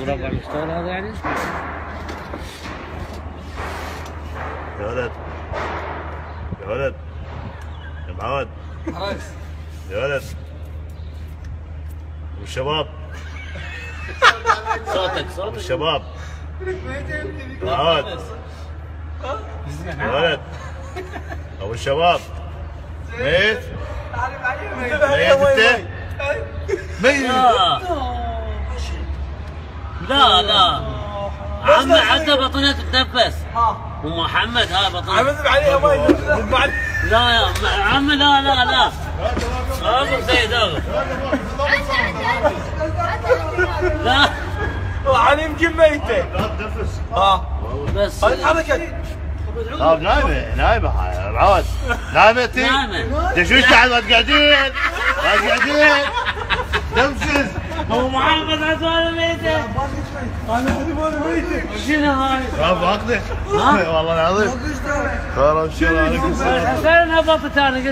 مربع مستوى هذا يعني؟ يا ولد يا ولد يا معود يا ولد والشباب صوتك الشباب معود يا ولد ابو الشباب ميت ميت انت ميت لا عمي حتى بطنها تتنفس ومحمد هاي بطنها عمد عليها مي لا يا عمي لا اغف سيد اغف لا علي يمكن ميته لا تنفس بس اتحركت طيب نايمه معود نايمه انت نايمه شو تحت ما تقعدين تمسس هو محمد عزوان ميته انا ميته شنو هاي؟ فاقدك والله العظيم خير ان شاء الله عليكم حسين هبطت انا قلت